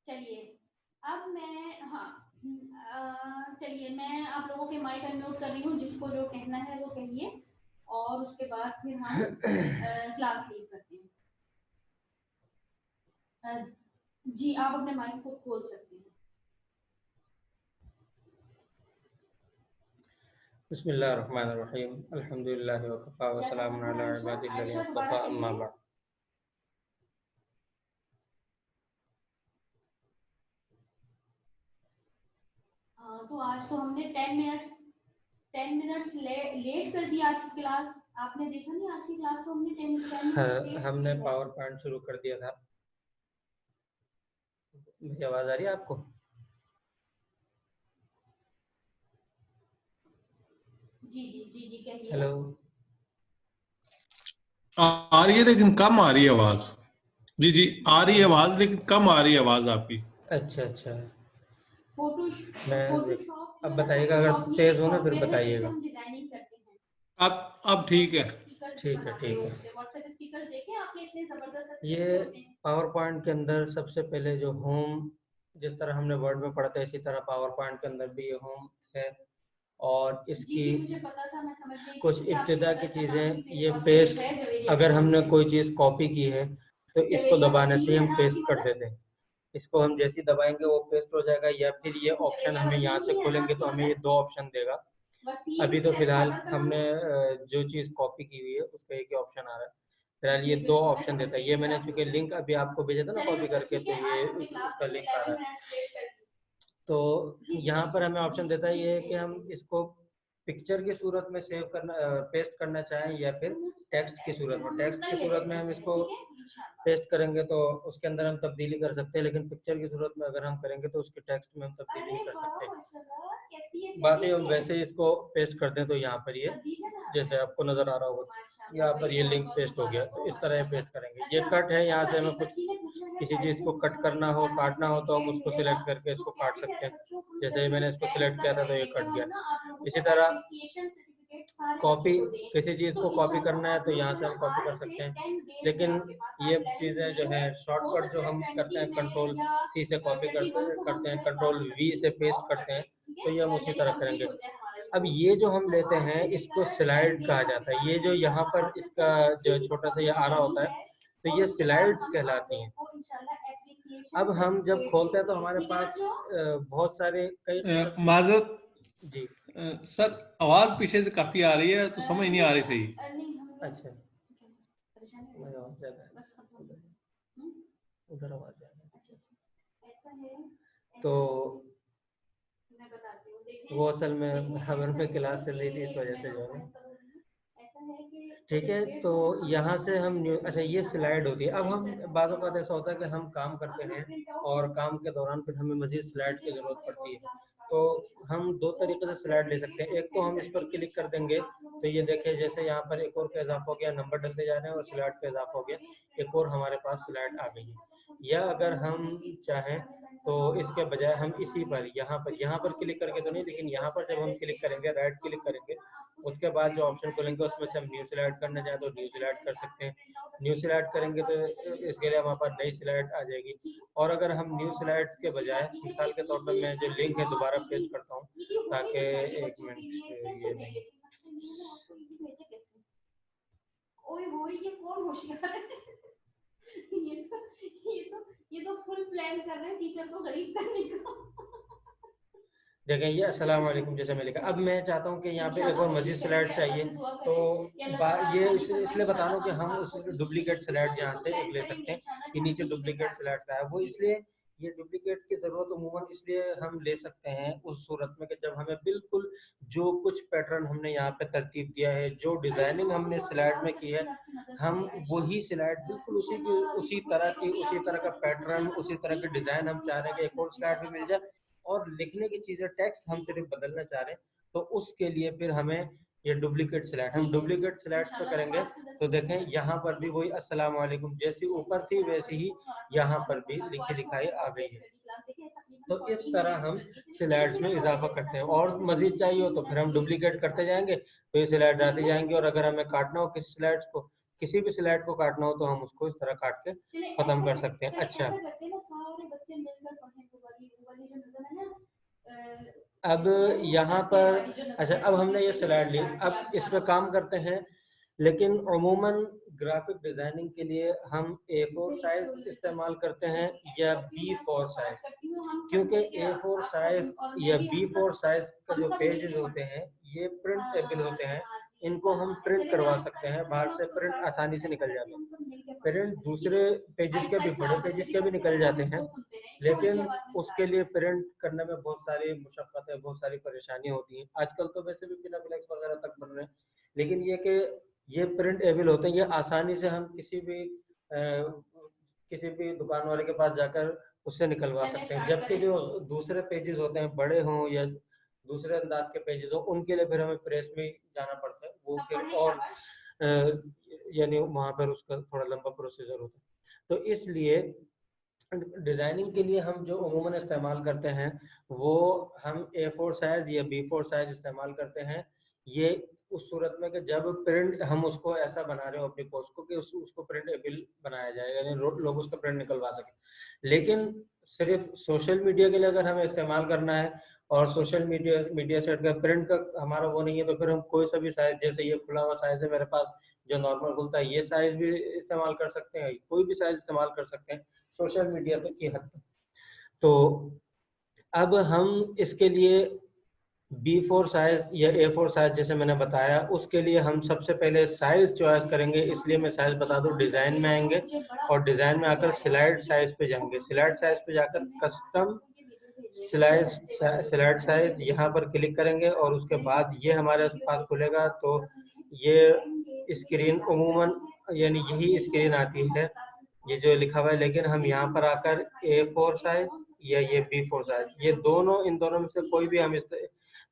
चलिए अब मैं चलिए मैं आप लोगों के माइक अनम्यूट कर रही हूँ, जिसको जो कहना है वो कहिए और उसके बाद फिर हम क्लास लीव करते हैं। जी आप अपने माइक को खोल सकते हैं। बिस्मिल्लाहिर्रहमानिर्रहीम अल्हम्दुलिल्लाहि व कफ़ा व सलामुन अला इबादिल्लज़ीना इस्तफ़ा अम्मा बअद। तो आज तो हमने 10 मिनट्स लेट कर दी आज की क्लास। आपने देखा नहीं, आज की क्लास तो हमने 10 मिनट्स लेट हमने पावर पॉइंट शुरू कर दिया था। मेरी आवाज आ रही है आपको? जी जी जी जी कहिए। हेलो, आ रही है लेकिन कम आ रही है आवाज। जी जी आ रही है आवाज लेकिन कम आ रही है आवाज आपकी। अच्छा अच्छा। फोटोशॉप अब बताइएगा, अगर तेज हो ना फिर बताइएगा। डिजाइनिंग करते हैं। अब ठीक है। ठीक है ठीक है। व्हाट्सएप स्टिकर्स देखे आपने, इतने जबरदस्त ये पावर पॉइंट के अंदर सबसे पहले जो होम, जिस तरह हमने वर्ड में पढ़ा था इसी तरह पावर पॉइंट के अंदर भी ये होम है। और इसकी मुझे पता था, मैं समझ गई कुछ इब्तिदा की चीज़ें, ये पेस्ट, अगर हमने कोई चीज़ कॉपी की है तो इसको दबाने से हम पेस्ट कर देते हैं। इसको हम जैसे ही दबाएंगे वो पेस्ट हो जाएगा, या फिर ये ऑप्शन हमें यहाँ से खोलेंगे तो हमें ये दो ऑप्शन देगा। अभी तो फिलहाल हमने जो चीज़ कॉपी की हुई है उसका एक ही ऑप्शन आ रहा है। फिलहाल ये दो ऑप्शन देता है। ये मैंने चूंकि लिंक अभी आपको भेजा था ना कॉपी करके, तो ये उसका लिंक आ रहा है। तो यहाँ पर हमें ऑप्शन देता है ये कि हम इसको पिक्चर की सूरत में सेव करना, पेस्ट करना चाहें, या फिर टेक्स्ट की सूरत में। टेक्स्ट की सूरत में हम इसको पेस्ट करेंगे तो उसके अंदर हम तब्दीली कर सकते हैं, लेकिन पिक्चर की सूरत में अगर हम करेंगे तो उसके टेक्स्ट में हम तब्दीली नहीं कर सकते। बाकी हम वैसे ही इसको पेस्ट कर दें तो यहाँ पर ये जैसे आपको नजर आ रहा होगा, यहाँ पर ये लिंक पेस्ट हो गया। तो इस तरह पेस्ट करेंगे। ये कट है, यहाँ से हमें कुछ किसी चीज को कट करना हो, काटना हो, तो हम उसको सिलेक्ट करके इसको काट सकते हैं। जैसे ही मैंने इसको सिलेक्ट किया था तो ये कट गया। इसी तरह कॉपी, किसी चीज को कॉपी करना है तो यहाँ से हम कॉपी कर सकते हैं। लेकिन ये चीजें जो है शॉर्टकट जो हम करते हैं, कंट्रोल सी से कॉपी करते हैं, कंट्रोल वी से पेस्ट करते हैं, तो ये हम उसी तरह करेंगे। अब ये जो हम लेते हैं इसको स्लाइड कहा जाता है। ये जो यहाँ पर इसका जो छोटा सा ये आ रहा होता है तो ये स्लाइड्स कहलाती हैं। अब हम जब खोलते हैं तो हमारे पास बहुत सारे कई माजरत जी सर, आवाज पीछे से काफी आ रही है तो समझ नहीं आ रही सही। अच्छा, आवाज ज्यादा है उधर, आवाज ज्यादा है तो वो असल में खबर में क्लास चल रही थी इस वजह से जो है। ठीक है, तो यहाँ से हम अच्छा ये स्लाइड होती है। अब हम बाज़ औक़ात ऐसा होता है कि हम काम करते हैं और काम के दौरान फिर हमें मज़ीद स्लाइड की ज़रूरत पड़ती है। तो हम दो तरीके से स्लाइड ले सकते हैं। एक तो हम इस पर क्लिक कर देंगे तो ये देखिए जैसे यहाँ पर एक और का इजाफा हो गया, नंबर डलते जा रहे हैं और स्लाइड का इजाफा हो गया, एक और हमारे पास स्लाइड आ गई है। या अगर हम चाहें तो इसके बजाय हम इसी पर यहाँ पर क्लिक करके तो नहीं, लेकिन यहाँ पर जब हम क्लिक करेंगे, राइट क्लिक करेंगे, उसके बाद जो ऑप्शन खोलेंगे उसमें से हम न्यू स्लाइड करना चाहें तो न्यू स्लाइड कर सकते हैं। न्यू स्लाइड करेंगे तो इसके लिए हमारे पास नई स्लाइड आ जाएगी। और अगर हम न्यू स्लाइड के बजाय, मिसाल के तौर पर मैं जो लिंक है दोबारा पेस्ट करता हूँ ताकि एक मिनट ये नहीं ये तो फुल प्लान कर रहे हैं टीचर को गरीब करने का। देखें ये अस्सलाम वालेकुम जैसे मैं लिखा। अब मैं चाहता हूँ कि यहाँ पे एक और मजीद स्लाइड चाहिए, तो ये इसलिए बता रहा हूँ कि हम उस डुप्लीकेट स्लाइड यहाँ से एक ले सकते हैं कि नीचे डुप्लीकेट स्लाइड का है। वो इसलिए ये डुप्लीकेट की ज़रूरत उमूमन इसलिए हम ले सकते हैं उस सूरत में कि जब हमें बिल्कुल जो कुछ पैटर्न हमने यहाँ पे तरतीब दिया है, जो डिज़ाइनिंग हमने स्लाइड में की है, हम वही स्लाइड बिल्कुल उसी तरह का पैटर्न, उसी तरह के डिज़ाइन हम चाह रहे हैं कि एक और स्लाइड में मिल जाए, और लिखने की चीज़ें टेक्स्ट हम सिर्फ बदलना चाह रहे हैं, तो उसके लिए फिर हमें ये डुप्लीकेट स्लाइड, हम डुप्लीकेट स्लाइड्स पे करेंगे तो देखें यहाँ पर भी वही अस्सलाम वालेकुम जैसी ऊपर थी वैसी ही यहाँ पर भी लिखी दिखाई आ गई है। तो इस तरह हम स्लाइड्स में इजाफा करते हैं। और मजीद चाहिए हो तो फिर हम डुप्लीकेट करते जाएंगे तो ये स्लाइड आते जाएंगे, और अगर हमें काटना हो किसी स्लाइड्स को किसी भी स्लाइड को काटना हो तो हम उसको इस तरह काट के चले खत्म कर ऐसा सकते हैं। चले अच्छा, ऐसा करते हैं ना, सारे बच्चे मिलकर पढ़ें, वो वाली जो नजर है ना, अब कैसी है वो, यहाँ सस्ते पर वाली जो नजर अच्छा, है, अब अच्छी हमने सी ये जो स्लाइड ली, स्टार्ट किया अब इस पे अचानक काम से। करते हैं। लेकिन अमूमन ग्राफिक डिजाइनिंग के लिए हम A4 साइज इस्तेमाल करते हैं या B4 साइज, क्योंकि A4 साइज या B4 साइज का जो पेजेस होते हैं ये प्रिंटेबल होते हैं, इनको हम प्रिंट करवा सकते हैं, बाहर से प्रिंट आसानी से निकल जाते हैं। प्रिंट दूसरे पेजेस के भी, बड़े पेजेस के भी निकल जाते हैं, लेकिन उसके लिए प्रिंट करने में बहुत सारी मुशक्कत है, बहुत सारी परेशानी होती है। आजकल तो वैसे भी बिना फ्लेक्स वगैरह तक बन रहे हैं, लेकिन ये कि ये प्रिंट एबल होते हैं, ये आसानी से हम किसी भी दुकान वाले के पास जाकर उससे निकलवा सकते हैं। जबकि जो दूसरे पेजेस होते हैं, बड़े हों या दूसरे अंदाज के पेजेस हों, उनके लिए फिर हमें प्रेस में जाना पड़ता है, वो फिर और यानी वहाँ पर उसका थोड़ा लंबा प्रोसीजर होता है। तो इसलिए डिजाइनिंग के लिए हम जो अमूमन इस्तेमाल करते हैं वो हम A4 साइज या B4 साइज इस्तेमाल करते हैं। ये उस सूरत में कि जब प्रिंट हम उसको ऐसा बना रहे हो अपनी पोस्ट को कि उसको प्रिंटेबल बनाया जाए, यानी लोग उसका प्रिंट निकलवा सके। लेकिन सिर्फ सोशल मीडिया के लिए अगर हमें इस्तेमाल करना है और सोशल मीडिया सेट का प्रिंट का हमारा वो नहीं है, तो फिर हम कोई सा भी साइज, जैसे ये खुला हुआ साइज है मेरे पास जो नॉर्मल खुलता है, ये साइज भी इस्तेमाल कर सकते हैं, कोई भी साइज इस्तेमाल कर सकते हैं सोशल मीडिया तक की हद तक। तो अब हम इसके लिए B4 साइज या A4 साइज जैसे मैंने बताया, उसके लिए हम सबसे पहले साइज चॉइस करेंगे। इसलिए मैं साइज बता दूं, डिजाइन में आएंगे और डिजाइन में आकर स्लाइड साइज पे जाएंगे। स्लाइड साइज पे जाकर कस्टम स्लाइड साइज यहाँ पर क्लिक करेंगे और उसके बाद ये हमारे पास खुलेगा। तो ये स्क्रीन अमूमन यानी यही स्क्रीन आती है, ये जो लिखा हुआ है। लेकिन हम यहाँ पर आकर A4 साइज या ये B4 साइज, ये दोनों, इन दोनों में से कोई भी हम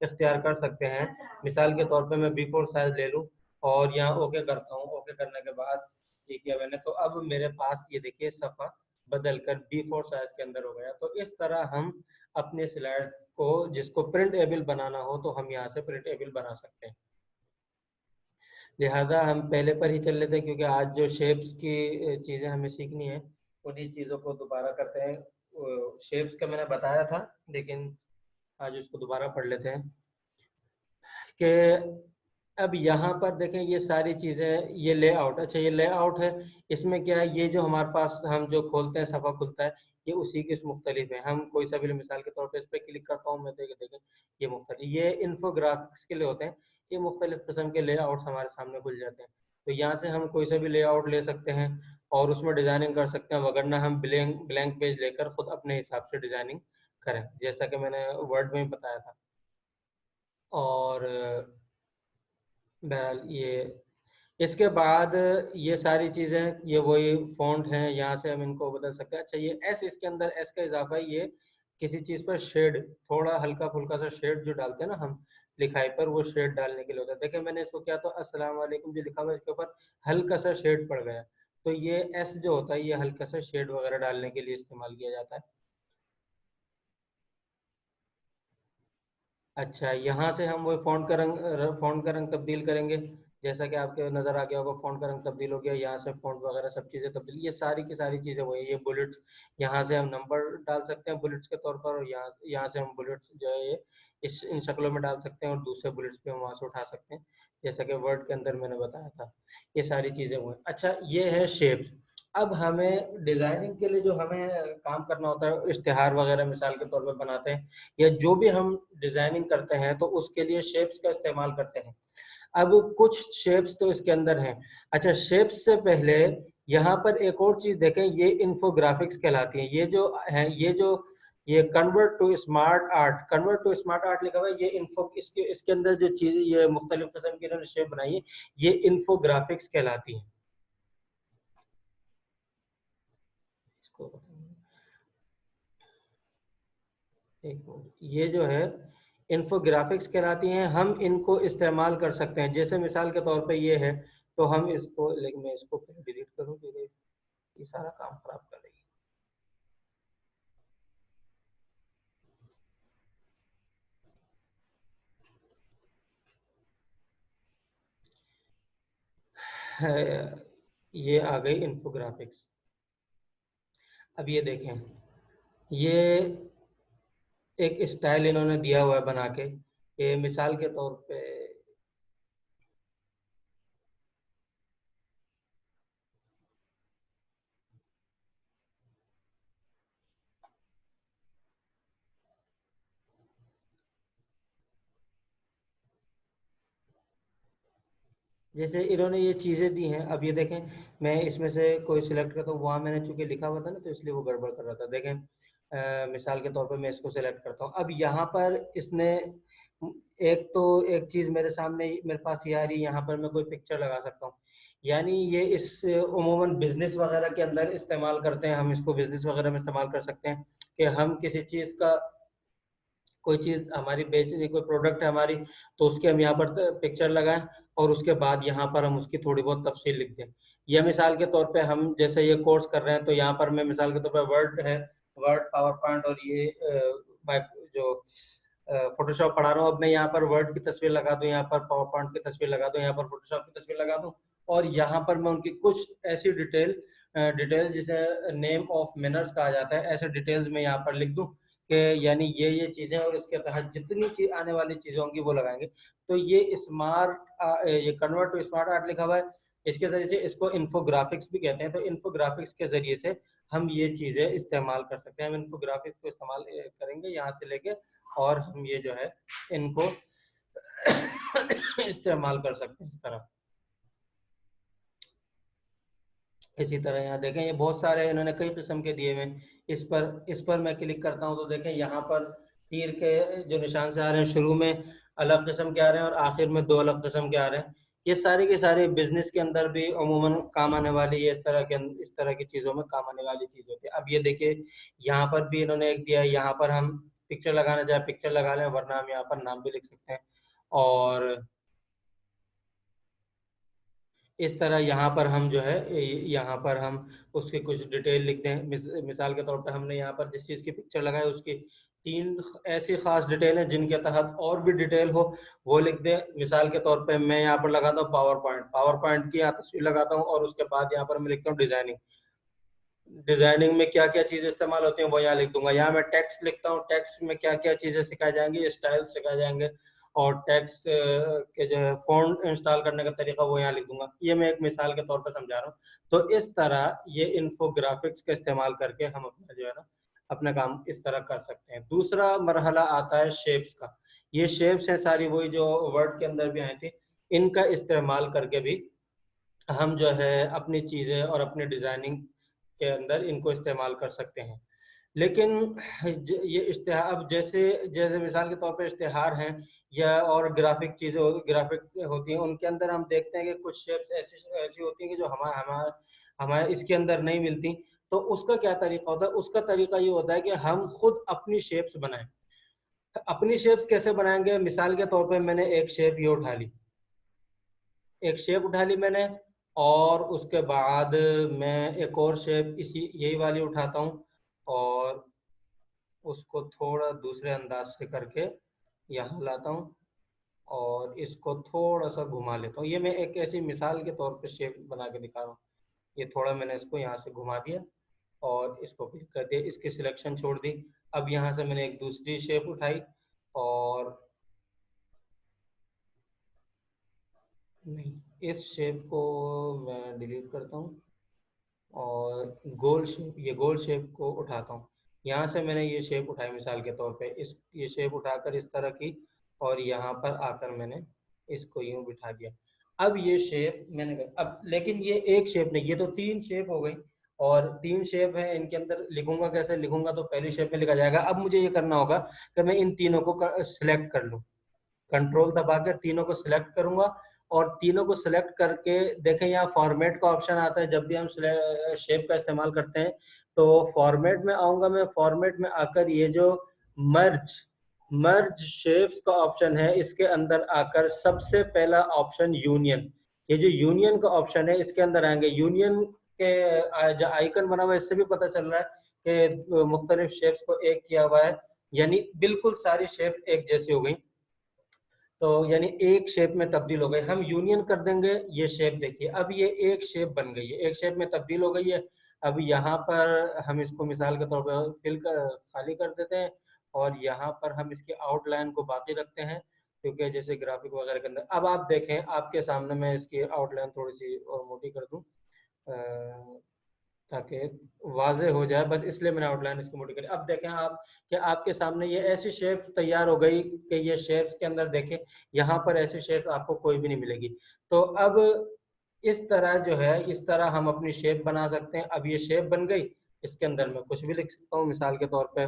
इख्तियार कर सकते हैं। मिसाल के तौर पे मैं B4 साइज ले लूं और यहाँ ओके करता हूँ। ओके करने के बाद ये किया मैंने, तो अब मेरे पास ये देखिए सफ़ा बदल कर B4 साइज के अंदर हो गया। तो इस तरह हम अपने स्लाइड को, जिसको प्रिंट एबल बनाना हो, तो हम यहाँ से प्रिंट एबल बना सकते हैं। लिहाजा हम पहले पर ही चल लेते हैं, क्योंकि आज जो शेप्स की चीज़ें हमें सीखनी है, उन्हीं चीज़ों को दोबारा करते हैं। शेप्स का मैंने बताया था, लेकिन आज उसको दोबारा पढ़ लेते हैं कि अब यहाँ पर देखें ये सारी चीज़ें, ये लेआउट, अच्छा ये लेआउट है। इसमें क्या है, ये जो हमारे पास हम जो खोलते हैं, सफ़ा खुलता है, ये उसी के मुख्तलिफ है। हम कोई सा भी, मिसाल के तौर पे इस पर क्लिक करता हूँ मैं, देखें ये मुख्तलिफ, ये इन्फोग्राफिक्स के लिए होते हैं। ये मुख्तलिफ किस्म के लेआउट्स हमारे सामने खुल जाते हैं। तो यहाँ से हम कोई सा भी लेआउट ले सकते हैं और उसमें डिज़ाइनिंग कर सकते हैं, वगरना हम ब्लैंक पेज लेकर खुद अपने हिसाब से डिज़ाइनिंग करें, जैसा कि मैंने वर्ड में बताया था। और बहरहाल ये, इसके बाद ये सारी चीज़ें, ये वही फ़ॉन्ट हैं, यहाँ से हम इनको बदल सकते हैं। अच्छा ये एस, इसके अंदर एस का इजाफा है, ये किसी चीज़ पर शेड, थोड़ा हल्का फुल्का सा शेड जो डालते हैं ना हम लिखाई पर, वो शेड डालने के लिए होता है। देखिए मैंने इसको किया तो अस्सलाम वालेकुम जो लिखा हुआ है, इसके ऊपर हल्का सा शेड पड़ गया। तो ये एस जो होता है, ये हल्का सा शेड वगैरह डालने के लिए इस्तेमाल किया जाता है। अच्छा, यहाँ से हम वो फ़ॉन्ट का रंग तब्दील करेंगे। जैसा कि आपके नज़र आ गया होगा, फ़ॉन्ट का रंग तब्दील हो गया। यहाँ से फ़ॉन्ट वगैरह सब चीज़ें तब्दील, ये सारी की सारी चीज़ें वही। ये बुलेट्स, यहाँ से हम नंबर डाल सकते हैं बुलेट्स के तौर पर, और यहाँ से हम बुलेट्स जो है ये इन शक्लों में डाल सकते हैं और दूसरे बुलेट्स पे हम वहाँ से उठा सकते हैं, जैसा कि वर्ड के अंदर मैंने बताया था। ये सारी चीज़ें हुई। अच्छा ये है शेप्स। अब हमें डिज़ाइनिंग के लिए जो हमें काम करना होता है, इश्तिहार वगैरह मिसाल के तौर पर बनाते हैं, या जो भी हम डिजाइनिंग करते हैं, तो उसके लिए शेप्स का इस्तेमाल करते हैं। अब कुछ शेप्स तो इसके अंदर हैं। अच्छा, शेप्स से पहले यहाँ पर एक और चीज देखें, ये इन्फोग्राफिक्स कहलाती है। ये जो है, ये कन्वर्ट टू स्मार्ट आर्ट लिखा हुआ है, ये इसके अंदर जो चीज, ये मुख्तलिफ किस्म की इन्होंने शेप बनाई है, ये इन्फोग्राफिक्स कहलाती है। इसको ये जो है इन्फोग्राफिक्स कहलाती हैं। हम इनको इस्तेमाल कर सकते हैं, जैसे मिसाल के तौर पे ये है, तो हम इसको, लेकिन मैं इसको डिलीट करूं क्योंकि ये सारा काम खराब कर रही है। ये आ गई इन्फोग्राफिक्स। अब ये देखें, ये एक स्टाइल इन्होंने दिया हुआ है बना के। ये मिसाल के तौर पे जैसे इन्होंने ये चीज़ें दी हैं। अब ये देखें, मैं इसमें से कोई सिलेक्ट करता हूँ, वहाँ मैंने चूंकि लिखा हुआ था ना, तो इसलिए वो गड़बड़ कर रहा था। देखें, मिसाल के तौर पे मैं इसको सिलेक्ट करता हूँ। अब यहाँ पर इसने एक चीज़ मेरे सामने, मेरे पास ये आ रही है, यहाँ पर मैं कोई पिक्चर लगा सकता हूँ। यानी ये इस उमूमन बिजनेस वगैरह के अंदर इस्तेमाल करते हैं, हम इसको बिजनेस वगैरह में इस्तेमाल कर सकते हैं कि हम किसी चीज़ का, कोई चीज़ हमारी बेचनी, कोई प्रोडक्ट है हमारी, तो उसके हम यहाँ पर पिक्चर लगाएं और उसके बाद यहाँ पर हम उसकी थोड़ी बहुत तफसील लिख दें। या मिसाल के तौर पे हम जैसे ये कोर्स कर रहे हैं, तो यहाँ पर मैं मिसाल के तौर पे वर्ड है, वर्ड, पावर पॉइंट और ये जो फोटोशॉप पढ़ा रहा हूँ, अब मैं यहाँ पर वर्ड की तस्वीर लगा दूँ, यहाँ पर पावर पॉइंट की तस्वीर लगा दूँ, यहाँ पर फोटोशॉप की तस्वीर लगा दूँ, और यहाँ पर मैं उनकी कुछ ऐसी डिटेल जिसे नेम ऑफ मिनर्स कहा जाता है, ऐसे डिटेल्स में यहाँ पर लिख दूँ कि यानी ये चीज़ें, और इसके तहत जितनी चीज आने वाली चीज़ें होंगी वो लगाएंगे। तो ये ये कन्वर्ट टू स्मार्ट आर्ट लिखा हुआ है। इसके जरिए से इसको इन्फोग्राफिक्स भी कहते हैं। तो इन्फोग्राफिक्स के जरिए से हम ये चीज़ें इस्तेमाल कर सकते हैं। हम इन्फोग्राफिक्स को इस्तेमाल करेंगे यहाँ से लेके, और हम ये जो है इनको इस्तेमाल कर सकते हैं इस तरह। इसी तरह यहाँ देखें, ये बहुत सारे इन्होंने कई किस्म के दिए हुए। इस पर मैं क्लिक करता हूँ तो देखें यहाँ पर तीर के जो निशान से आ रहे हैं, शुरू में अलग किस्म के आ रहे हैं और आखिर में दो अलग किस्म के आ रहे हैं। ये सारी की सारी बिजनेस के अंदर भी अमूमन काम आने वाली, ये इस तरह की चीज़ों में काम आने वाली चीज़ होती है। अब ये देखिए, यहाँ पर भी इन्होंने एक दिया है, यहाँ पर हम पिक्चर लगाना चाहे पिक्चर लगा लें, वरना हम यहाँ पर नाम भी लिख सकते हैं। और इस तरह यहाँ पर हम जो है, यहाँ पर हम उसकी कुछ डिटेल लिख दें। मिसाल के तौर पे हमने यहाँ पर जिस चीज़ की पिक्चर लगाई, उसकी 3 ऐसी खास डिटेल है जिनके तहत और भी डिटेल हो, वो लिख दें। मिसाल के तौर पे मैं यहाँ पर लगाता हूँ पावर पॉइंट की यहाँ तस्वीर लगाता हूँ, और उसके बाद यहाँ पर मैं लिखता हूँ डिजाइनिंग में क्या क्या चीजें इस्तेमाल होती हैं वो यहाँ लिख दूंगा। यहाँ मैं टेक्स्ट लिखता हूँ, टेक्स्ट में क्या क्या चीजें सिखाई जाएंगी, स्टाइल सिखाए जाएंगे, और टेक्स्ट के जो है फॉन्ट इंस्टॉल करने का तरीका वो यहाँ लिख दूंगा। ये मैं एक मिसाल के तौर पर समझा रहा हूँ। तो इस तरह ये इन्फोग्राफिक्स का इस्तेमाल करके हम अपना जो है ना, अपना काम इस तरह कर सकते हैं। दूसरा मरहला आता है शेप्स का। ये शेप्स है सारी वही जो वर्ड के अंदर भी आई थी, इनका इस्तेमाल करके भी हम जो है अपनी चीजें और अपनी डिजाइनिंग के अंदर इनको इस्तेमाल कर सकते हैं। लेकिन ये इश्तेहार, अब जैसे जैसे मिसाल के तौर पर इश्तेहार हैं या और ग्राफिक होती हैं, उनके अंदर हम देखते हैं कि कुछ शेप्स ऐसी ऐसी होती हैं कि जो हमारे इसके अंदर नहीं मिलती। तो उसका क्या तरीका होता है? उसका तरीका ये होता है कि हम खुद अपनी शेप्स बनाएं। अपनी शेप्स कैसे बनाएंगे? मिसाल के तौर पर मैंने एक शेप ये उठा ली, एक शेप उठा ली मैंने, और उसके बाद मैं एक और शेप यही वाली उठाता हूँ, और उसको थोड़ा दूसरे अंदाज से करके यहाँ लाता हूँ, और इसको थोड़ा सा घुमा लेता हूँ। ये मैं एक ऐसी मिसाल के तौर पे शेप बना के दिखा रहा हूँ। ये थोड़ा मैंने इसको यहाँ से घुमा दिया और इसको क्लिक कर दिया, इसकी सिलेक्शन छोड़ दी। अब यहाँ से मैंने एक दूसरी शेप उठाई, और नहीं, इस शेप को मैं डिलीट करता हूँ, और ये गोल शेप को उठाता हूँ। यहाँ से मैंने ये शेप उठाई मिसाल के तौर पे, ये शेप उठाकर इस तरह की, और यहाँ पर आकर मैंने इसको यूं बिठा दिया। अब ये शेप मैंने अब, लेकिन ये एक शेप नहीं, ये तो 3 शेप हो गई, और 3 शेप है, इनके अंदर लिखूंगा कैसे? लिखूंगा तो पहली शेप में लिखा जाएगा। अब मुझे ये करना होगा कि मैं इन तीनों को सिलेक्ट कर लूँ, कंट्रोल दबा के तीनों को सिलेक्ट करूंगा, और तीनों को सिलेक्ट करके देखें, यहाँ फॉर्मेट का ऑप्शन आता है। जब भी हम शेप का इस्तेमाल करते हैं तो फॉर्मेट में आऊंगा मैं, फॉर्मेट में आकर ये जो मर्ज शेप्स का ऑप्शन है, इसके अंदर आकर सबसे पहला ऑप्शन यूनियन, ये जो यूनियन का ऑप्शन है इसके अंदर आएंगे। यूनियन के जो आइकन बना हुआ है, इससे भी पता चल रहा है कि मुख्तलिफ शेप्स को एक किया हुआ है, यानी बिल्कुल सारी शेप एक जैसी हो गई। तो यानी एक शेप में तब्दील हो गए। हम यूनियन कर देंगे, ये शेप देखिए अब ये एक शेप बन गई है, एक शेप में तब्दील हो गई है। अब यहाँ पर हम इसको मिसाल के तौर पर खाली कर देते हैं और यहाँ पर हम इसकी आउटलाइन को बाकी रखते हैं, क्योंकि जैसे ग्राफिक वगैरह के अंदर अब आप देखें आपके सामने मैं इसकी आउटलाइन थोड़ी सी और मोटी कर दूं ताकि वाजे हो जाए, बस इसलिए मैंने आउटलाइन इसकी मोटी करी। अब देखें आप कि आपके सामने ये ऐसी शेप तैयार हो गई कि ये शेप्स के अंदर देखें यहाँ पर ऐसी शेप आपको कोई भी नहीं मिलेगी। तो अब इस तरह जो है, इस तरह हम अपनी शेप बना सकते हैं। अब ये शेप बन गई, इसके अंदर मैं कुछ भी लिख सकता हूँ मिसाल के तौर पे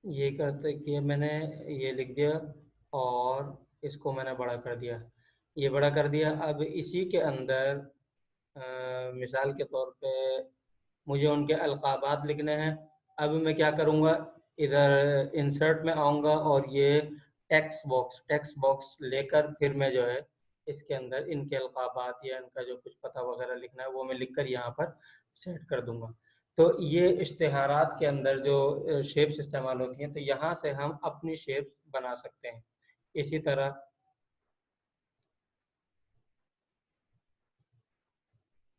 ये करते कि मैंने ये लिख दिया और इसको मैंने बड़ा कर दिया, ये बड़ा कर दिया। अब इसी के अंदर मिसाल के तौर पे मुझे उनके अलकाबात लिखने हैं। अब मैं क्या करूँगा, इधर इंसर्ट में आऊँगा और ये टेक्स्ट बॉक्स लेकर फिर मैं जो है इसके अंदर इनके अलकाबात या इनका जो कुछ पता वगैरह लिखना है वो मैं लिखकर यहाँ पर सेट कर दूँगा। तो ये इश्तिहारात के अंदर जो शेप्स इस्तेमाल होती हैं, तो यहाँ से हम अपनी शेप्स बना सकते हैं। इसी तरह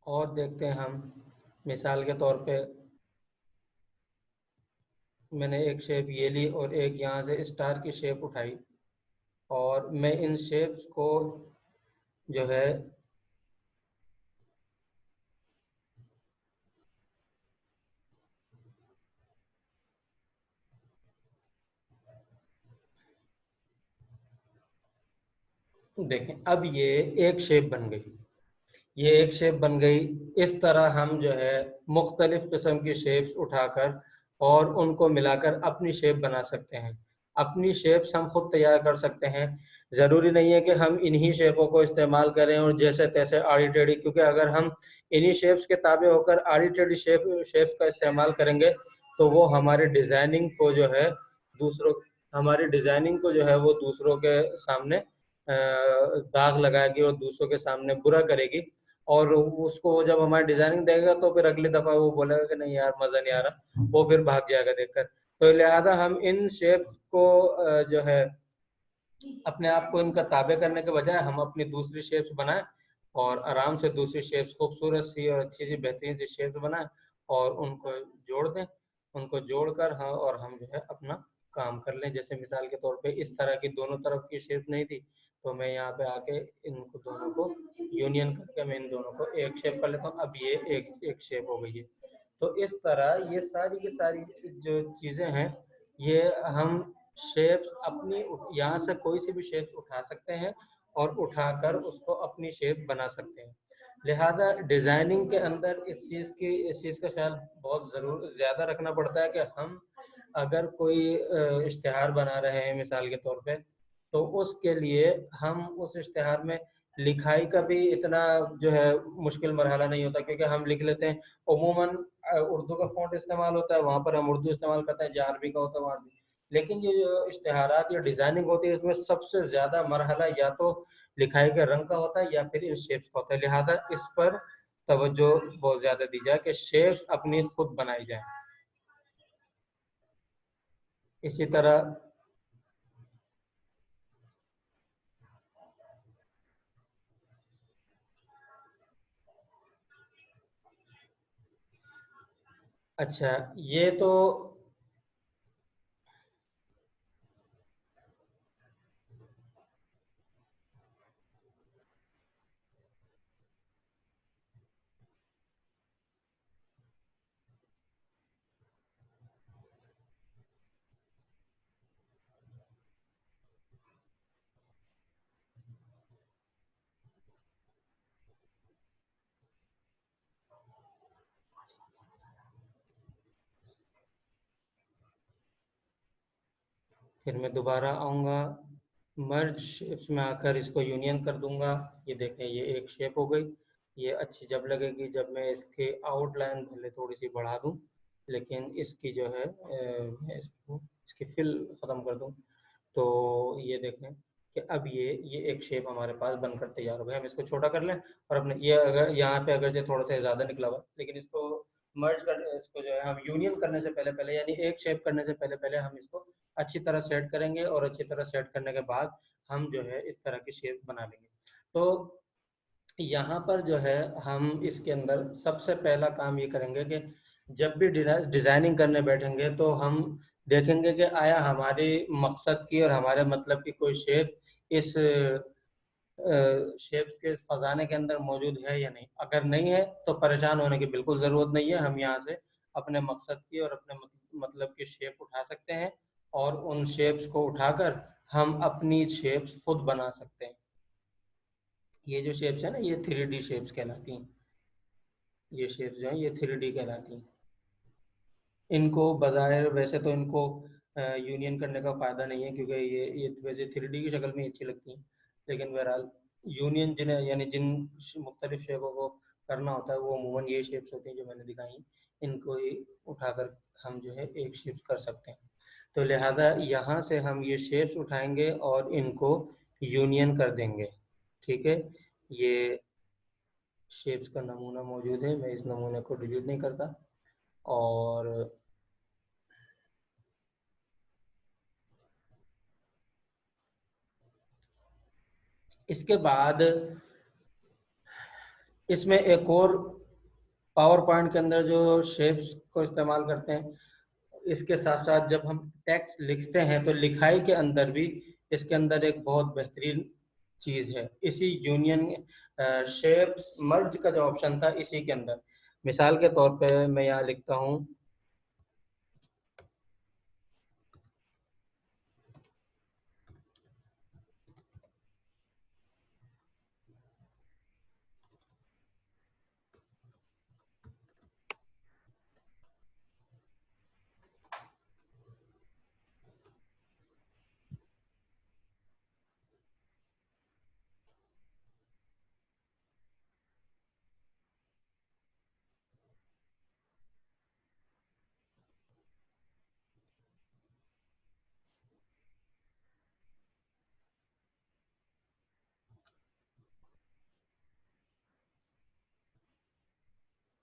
और देखते हैं हम, मिसाल के तौर पे मैंने एक शेप ये ली और एक यहाँ से स्टार की शेप उठाई और मैं इन शेप्स को जो है देखें अब ये एक शेप बन गई, ये एक शेप बन गई। इस तरह हम जो है मुख्तलिफ किस्म की शेप्स उठाकर और उनको मिलाकर अपनी शेप बना सकते हैं। अपनी शेप्स हम खुद तैयार कर सकते हैं। ज़रूरी नहीं है कि हम इन्हीं शेपों को इस्तेमाल करें और जैसे तैसे आड़ी टेढ़ी, क्योंकि अगर हम इन्हीं शेप्स के ताबे होकर आड़ी टेढ़ी शेप्स का इस्तेमाल करेंगे तो वो हमारी डिज़ाइनिंग को जो है दूसरों हमारी डिज़ाइनिंग को जो है वो दूसरों के सामने दाग लगाएगी और दूसरों के सामने बुरा करेगी। और उसको जब हमारी डिजाइनिंग देगा तो फिर अगली दफा वो बोलेगा कि नहीं यार मजा नहीं आ रहा, वो फिर भाग जाएगा देखकर। तो लिहाजा हम इन शेप्स को जो है अपने आप को इनका ताबे करने के बजाय हम अपनी दूसरी शेप्स बनाएं और आराम से दूसरी शेप्स खूबसूरत सी और अच्छी सी बेहतरीन सी शेप्स बनाएं और उनको जोड़ दें। उनको जोड़कर हाँ और हम जो है अपना काम कर लें। जैसे मिसाल के तौर पे इस तरह की दोनों तरफ की शेप नहीं थी, तो मैं यहाँ पे आके इनको दोनों को यूनियन करके मैं इन दोनों को एक शेप कर लेता हूँ। अब ये एक शेप हो गई है। तो इस तरह ये सारी की सारी जो चीज़ें हैं ये हम शेप्स अपनी यहाँ से कोई सी भी शेप्स उठा सकते हैं और उठाकर उसको अपनी शेप बना सकते हैं। लिहाजा डिज़ाइनिंग के अंदर इस चीज़ का ख्याल बहुत ज़्यादा रखना पड़ता है कि हम अगर कोई इश्तिहार बना रहे हैं मिसाल के तौर पे, तो उसके लिए हम उस इश्तिहार में लिखाई का भी इतना जो है मुश्किल मरहला नहीं होता, क्योंकि हम लिख लेते हैं। उमूमन उर्दू का फ़ॉन्ट इस्तेमाल होता है, वहाँ पर हम उर्दू इस्तेमाल करते हैं, जहाँ अरबी का होता है वहाँ अरबी। लेकिन ये जो इश्तिहारात या डिज़ाइनिंग होती है इसमें सबसे ज़्यादा मरहला या तो लिखाई के रंग का होता है या फिर इन शेप्स का होता है। लिहाजा इस पर तवज्जो बहुत ज़्यादा दी जाए कि शेप्स अपनी खुद बनाई जाए। इसी तरह अच्छा, ये तो फिर मैं दोबारा आऊँगा, मर्ज शेप्स में आकर इसको यूनियन कर दूंगा। ये देखें, ये एक शेप हो गई। ये अच्छी जब लगेगी जब मैं इसके आउटलाइन भले थोड़ी सी बढ़ा दूं, लेकिन इसकी जो है मैं इसको इसकी फिल ख़त्म कर दूं। तो ये देखें कि अब ये एक शेप हमारे पास बनकर तैयार हो गया। हम इसको छोटा कर लें और अपने ये अगर यहाँ पे अगर जो थोड़ा सा ज़्यादा निकला हुआ, लेकिन इसको मर्ज कर, इसको जो है हम यूनियन करने से पहले पहले, यानी एक शेप करने से पहले पहले हम इसको अच्छी तरह सेट करेंगे, और अच्छी तरह सेट करने के बाद हम जो है इस तरह की शेप बना लेंगे। तो यहाँ पर जो है हम इसके अंदर सबसे पहला काम ये करेंगे कि जब भी डिज़ाइनिंग करने बैठेंगे तो हम देखेंगे कि आया हमारे मकसद की और हमारे मतलब की कोई शेप इस शेप्स के खजाने के अंदर मौजूद है या नहीं। अगर नहीं है तो परेशान होने की बिल्कुल ज़रूरत नहीं है। हम यहाँ से अपने मकसद की और अपने मतलब की शेप उठा सकते हैं, और उन शेप्स को उठाकर हम अपनी शेप्स खुद बना सकते हैं। ये जो शेप्स है ना, ये 3D शेप्स कहलाती हैं। ये शेप्स जो हैं ये 3D कहलाती हैं। इनको बज़ाहिर वैसे तो इनको यूनियन करने का फ़ायदा नहीं है, क्योंकि ये वैसे 3D की शक्ल में अच्छी लगती हैं। लेकिन बहरहाल यूनियन जिन्हें, यानी जिन मुख्तलिफ शेपों को करना होता है, वो अमूमन ये शेप्स होती हैं जो मैंने दिखाई। इनको ही उठाकर हम जो है एक शेप्स कर सकते हैं। तो लिहाजा यहाँ से हम ये शेप्स उठाएंगे और इनको यूनियन कर देंगे। ठीक है, ये शेप्स का नमूना मौजूद है, मैं इस नमूने को डिलीट नहीं करता। और इसके बाद इसमें एक और पावर पॉइंट के अंदर जो शेप्स को इस्तेमाल करते हैं, इसके साथ साथ जब हम टेक्स्ट लिखते हैं तो लिखाई के अंदर भी इसके अंदर एक बहुत बेहतरीन चीज़ है। इसी यूनियन शेप्स मर्ज का जो ऑप्शन था, इसी के अंदर मिसाल के तौर पे मैं यहाँ लिखता हूँ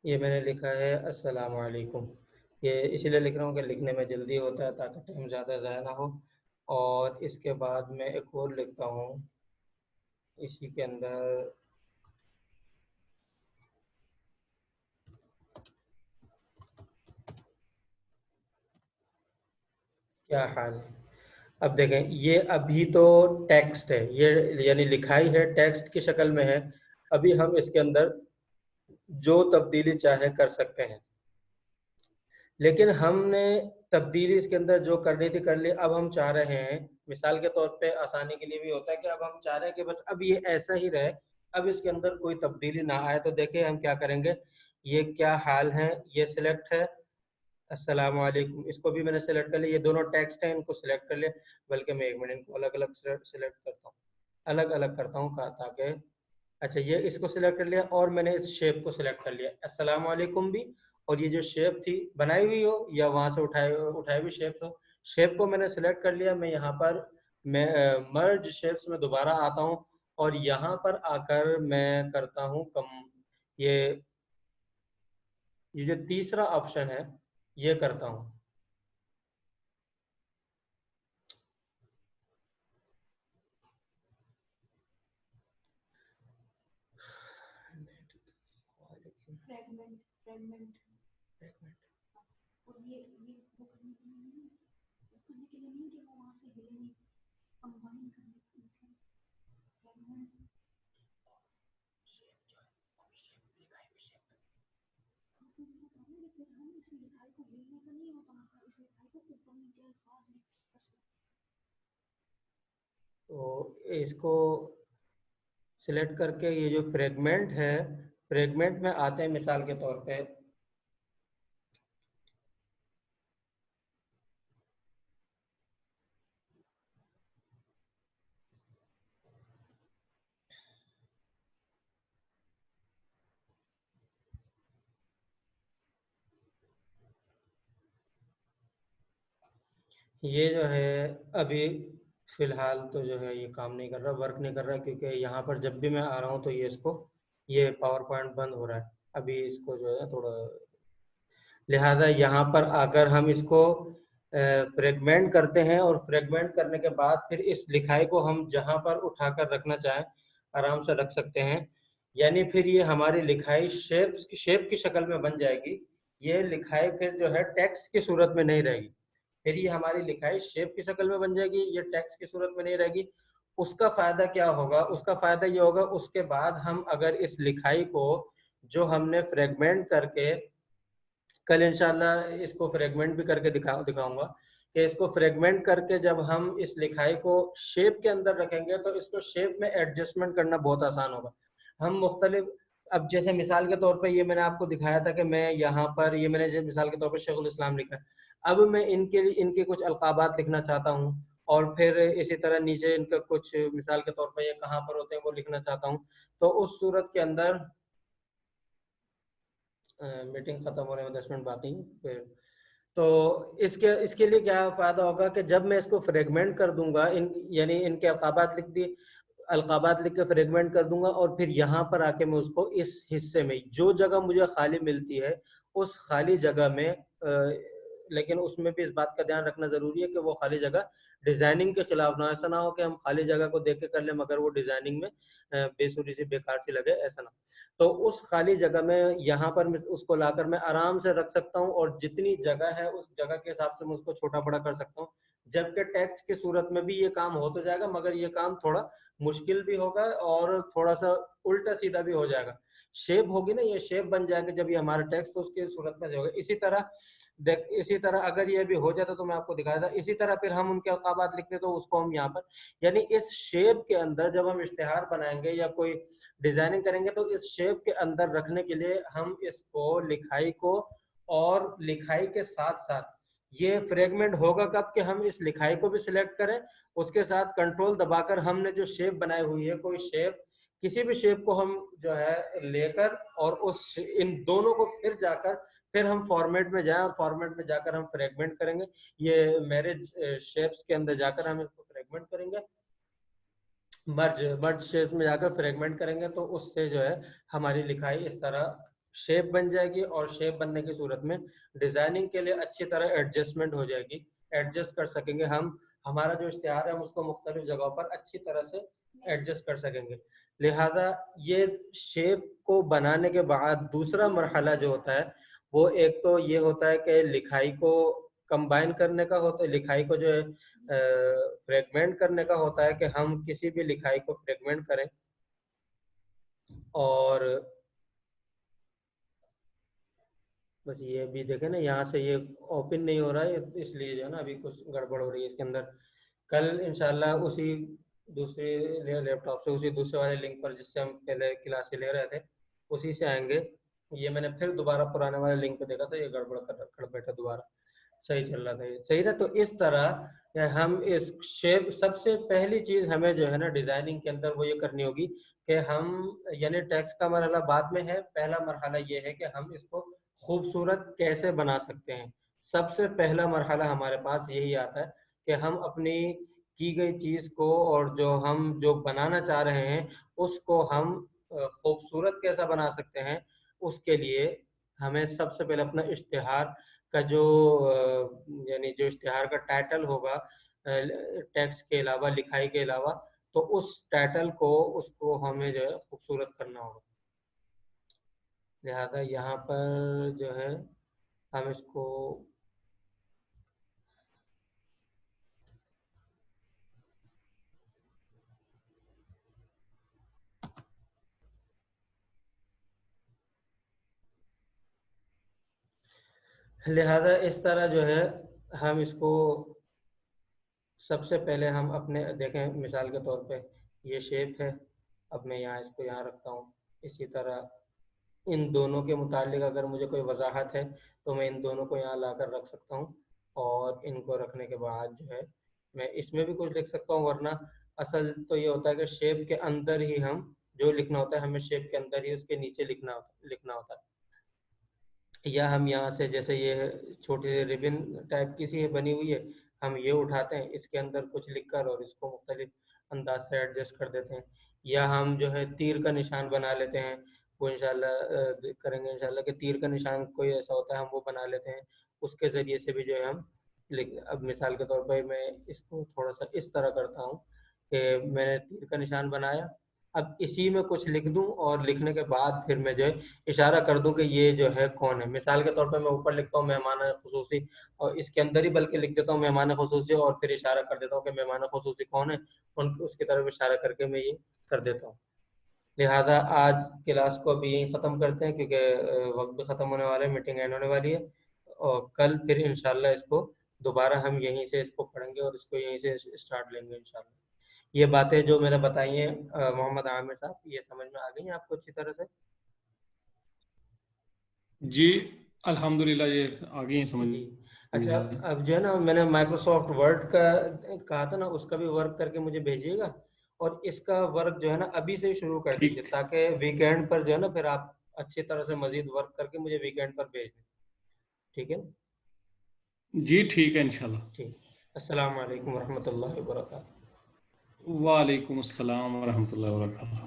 ये मैंने लिखा है अस्सलाम वालेकुम। ये इसलिए लिख रहा हूँ कि लिखने में जल्दी होता है ताकि टाइम ज़्यादा ज़ाया ना हो। और इसके बाद मैं एक और लिखता हूँ इसी के अंदर, क्या हाल है। अब देखें, ये अभी तो टेक्स्ट है, ये यानी लिखाई है, टेक्स्ट की शक्ल में है। अभी हम इसके अंदर जो तब्दीली चाहे कर सकते हैं, लेकिन हमने तब्दीली इसके अंदर जो करनी थी कर ली। अब हम चाह रहे हैं, मिसाल के तौर पे आसानी के लिए भी होता है कि अब हम चाह रहे हैं कि बस अब ये ऐसा ही रहे, अब इसके अंदर कोई तब्दीली ना आए। तो देखिए हम क्या करेंगे, ये क्या हाल है, ये सिलेक्ट है, अस्सलाम वालेकुम, इसको भी मैंने सेलेक्ट कर लिया। ये दोनों टेक्स्ट हैं, इनको सिलेक्ट कर लिया। बल्कि मैं 1 मिनट इनको अलग अलग सिलेक्ट करता हूँ, अलग अलग करता हूँ ताकि, अच्छा ये इसको सिलेक्ट कर लिया, और मैंने इस शेप को सिलेक्ट कर लिया, अस्सलाम वालेकुम भी। और ये जो शेप थी बनाई हुई हो या वहां से उठाई उठाई हुई शेप हो, शेप को मैंने सिलेक्ट कर लिया। मैं यहाँ पर मैं मर्ज शेप्स में दोबारा आता हूँ, और यहाँ पर आकर मैं करता हूँ कम, ये ये जो तीसरा ऑप्शन है ये करता हूँ। फ्रेगमेंट फ्रेगमेंट और ये वो करने के लिए नहीं, वो करने के लिए नहीं कि वो वहाँ से हिले नहीं, कंबाइन करने के लिए फ्रेगमेंट। तो मैं बता रही हूँ कि फिर हम इस लिखाई को हिलने का नहीं होता मसला, इस लिखाई को ऊपर नीचे अल्फाज लिख कर सकते। तो इसको सिलेक्ट करके ये जो फ्रेगमेंट है, फ्रेगमेंट में आते हैं मिसाल के तौर पे ये जो है अभी फिलहाल तो जो है ये काम नहीं कर रहा, वर्क नहीं कर रहा, क्योंकि यहाँ पर जब भी मैं आ रहा हूँ तो ये पावर पॉइंट बंद हो रहा है अभी, इसको जो है थोड़ा, लिहाजा यहाँ पर अगर हम इसको फ्रेगमेंट करते हैं और फ्रेगमेंट करने के बाद फिर इस लिखाई को हम जहाँ पर उठाकर रखना चाहें आराम से रख सकते हैं, यानी फिर ये हमारी लिखाई शेप की शक्ल में बन जाएगी। ये लिखाई फिर जो है टेक्स्ट की सूरत में नहीं रहेगी, फिर ये हमारी लिखाई शेप की शक्ल में बन जाएगी, ये टेक्स्ट की सूरत में नहीं रहेगी। उसका फायदा क्या होगा? उसका फायदा ये होगा, उसके बाद हम अगर इस लिखाई को जो हमने फ्रेगमेंट करके, कल इंशाल्लाह इसको फ्रेगमेंट भी करके दिखाऊंगा कि इसको फ्रेगमेंट करके जब हम इस लिखाई को शेप के अंदर रखेंगे तो इसको शेप में एडजस्टमेंट करना बहुत आसान होगा। हम मुख्तलिफ, अब जैसे मिसाल के तौर पे ये मैंने आपको दिखाया था कि मैं यहाँ पर, ये मैंने मिसाल के तौर पे शेखुल इस्लाम लिखा है, अब मैं इनके कुछ अलकाबात लिखना चाहता हूँ और फिर इसी तरह नीचे इनका कुछ मिसाल के तौर पर ये कहाँ पर होते हैं वो लिखना चाहता हूँ, तो उस सूरत के अंदर मीटिंग खत्म होने में 10 मिनट बाकी फिर, तो इसके लिए क्या फायदा होगा कि जब मैं इसको फ्रेगमेंट कर दूंगा, यानी इनके अलकाबात लिख के फ्रेगमेंट कर दूंगा और फिर यहाँ पर आके मैं उसको इस हिस्से में जो जगह मुझे खाली मिलती है उस खाली जगह में लेकिन उसमें भी इस बात का ध्यान रखना जरूरी है कि वो खाली जगह डिजाइनिंग के खिलाफ ना, ऐसा ना हो कि हम खाली जगह को देख के कर ले मगर वो डिजाइनिंग में बेसुरी सी बेकार सी लगे, ऐसा ना। तो उस खाली जगह में यहाँ पर उसको लाकर मैं आराम से रख सकता हूँ और जितनी जगह है उस जगह के हिसाब से मैं उसको छोटा बड़ा कर सकता हूँ, जबकि टेक्स्ट की सूरत में भी ये काम हो तो जाएगा मगर ये काम थोड़ा मुश्किल भी होगा और थोड़ा सा उल्टा सीधा भी हो जाएगा। शेप होगी ना, ये शेप बन जाएगा जब ये हमारा टेक्स्ट तो उसकी सूरत में होगा। इसी तरह अगर ये भी हो जाता तो मैं आपको दिखाया था, इसी तरह फिर हम उनके अलकाबात लिखते तो उसको हम यहाँ पर, यानी इस शेप के अंदर जब हम इश्तिहार बनाएंगे या कोई डिजाइनिंग करेंगे तो इस शेप के अंदर रखने के लिए हम इसको लिखाई को और लिखाई के साथ साथ ये फ्रेगमेंट होगा कब कि हम इस लिखाई को भी सिलेक्ट करें, उसके साथ कंट्रोल दबाकर हमने जो शेप बनाई हुई है कोई शेप, किसी भी शेप को हम जो है लेकर और उस इन दोनों को फिर हम फॉर्मेट में जाएं और फॉर्मेट में जाकर हम फ्रेगमेंट करेंगे, ये मैरिज शेप्स के अंदर जाकर हम इसको फ्रेगमेंट करेंगे, मर्ज शेप में जाकर फ्रेगमेंट करेंगे तो उससे जो है हमारी लिखाई इस तरह शेप बन जाएगी और शेप बनने की सूरत में डिजाइनिंग के लिए अच्छी तरह एडजस्टमेंट हो जाएगी, एडजस्ट कर सकेंगे हम, हमारा जो इश्तिहार है हम उसको मुख्तलिफ जगहों पर अच्छी तरह से एडजस्ट कर सकेंगे। लिहाजा ये शेप को बनाने के बाद दूसरा मरहला जो होता है वो एक तो ये होता है कि लिखाई को कंबाइन करने का होता है, लिखाई को जो है फ्रेगमेंट करने का होता है कि हम किसी भी लिखाई को फ्रेगमेंट करें और बस ये भी देखें ना यहाँ से ये ओपन नहीं हो रहा है इसलिए जो है ना अभी कुछ गड़बड़ हो रही है इसके अंदर। कल इंशाल्लाह उसी दूसरे लैपटॉप से उसी दूसरे वाले लिंक पर जिससे हम पहले क्लास ले रहे थे उसी से आएंगे। ये मैंने फिर दोबारा पुराने वाले लिंक पे देखा था, ये गड़बड़ कर बैठा, दोबारा सही चल रहा था ये सही ना। तो इस तरह हम इस शेप, सबसे पहली चीज हमें जो है ना डिजाइनिंग के अंदर वो ये करनी होगी कि हम, यानी टेक्स्ट का मरहला बाद में है, पहला मरहला ये है कि हम इसको खूबसूरत कैसे बना सकते हैं। सबसे पहला मरहला हमारे पास यही आता है कि हम अपनी की गई चीज को और जो बनाना चाह रहे हैं उसको हम खूबसूरत कैसा बना सकते हैं, उसके लिए हमें सबसे पहले अपना इश्तिहार का जो यानी जो इश्तिहार का टाइटल होगा टेक्स्ट के अलावा, लिखाई के अलावा, तो उस टाइटल को उसको हमें जो है खूबसूरत करना होगा। लिहाजा यहाँ पर जो है हम इसको लिहाजा इस तरह जो है हम इसको सबसे पहले हम अपने देखें, मिसाल के तौर पे ये शेप है, अब मैं यहाँ इसको यहाँ रखता हूँ। इसी तरह इन दोनों के मुतालिक अगर मुझे कोई वजाहत है तो मैं इन दोनों को यहाँ लाकर रख सकता हूँ, और इनको रखने के बाद जो है मैं इसमें भी कुछ लिख सकता हूँ, वरना असल तो ये होता है कि शेप के अंदर ही हम जो लिखना होता है हमें शेप के अंदर ही उसके नीचे लिखना होता है। या हम यहाँ से जैसे ये छोटी सी रिबन टाइप की सी बनी हुई है, हम ये उठाते हैं, इसके अंदर कुछ लिखकर और इसको मुख्तलिफ अंदाज से एडजस्ट कर देते हैं। या हम जो है तीर का निशान बना लेते हैं, वो इंशाल्लाह करेंगे इंशाल्लाह कि तीर का निशान कोई ऐसा होता है हम वो बना लेते हैं, उसके ज़रिए से भी जो है हम लिख। अब मिसाल के तौर पर मैं इसको थोड़ा सा इस तरह करता हूँ कि मैंने तीर का निशान बनाया, अब इसी में कुछ लिख दूं और लिखने के बाद फिर मैं जो है इशारा कर दूं कि ये जो है कौन है। मिसाल के तौर पे मैं ऊपर लिखता हूँ मेहमान खुसूसी, और इसके अंदर ही बल्कि लिख देता हूँ मेहमान खुसूसी, और फिर इशारा कर देता हूँ कि मेहमान खुसूसी कौन है, उसकी तरफ इशारा करके मैं ये कर देता हूँ। लिहाजा आज क्लास को अभी यहीं ख़त्म करते हैं, क्योंकि वक्त भी ख़त्म होने वाला है, मीटिंग एंड होने वाली है, और कल फिर इंशाल्लाह इसको दोबारा हम यहीं से इसको पढ़ेंगे और इसको यहीं से स्टार्ट लेंगे इंशाल्लाह। ये बातें जो मैंने बताई हैं मोहम्मद आमिर साहब, ये समझ में आ गई हैं आपको अच्छी तरह से? जी अल्हम्दुलिल्लाह, ये आ गई समझ जी। अच्छा, में। अब जो है ना मैंने माइक्रोसॉफ्ट वर्ड का कहा था ना, उसका भी वर्क करके मुझे भेजिएगा, और इसका वर्क जो है ना अभी से ही शुरू कर दीजिए, ठीक ताकि वीकेंड पर जो है ना फिर आप अच्छी तरह से मजीद वर्क करके मुझे वीकेंड पर भेज दें। ठीक है? जी, ठीक है इंशाल्लाह। ठीक। अस्सलाम वालेकुम रहमतुल्लाहि व बरकातहू। वालेकुम अस्सलाम वरहमतुल्लाहि वबरकातुहू।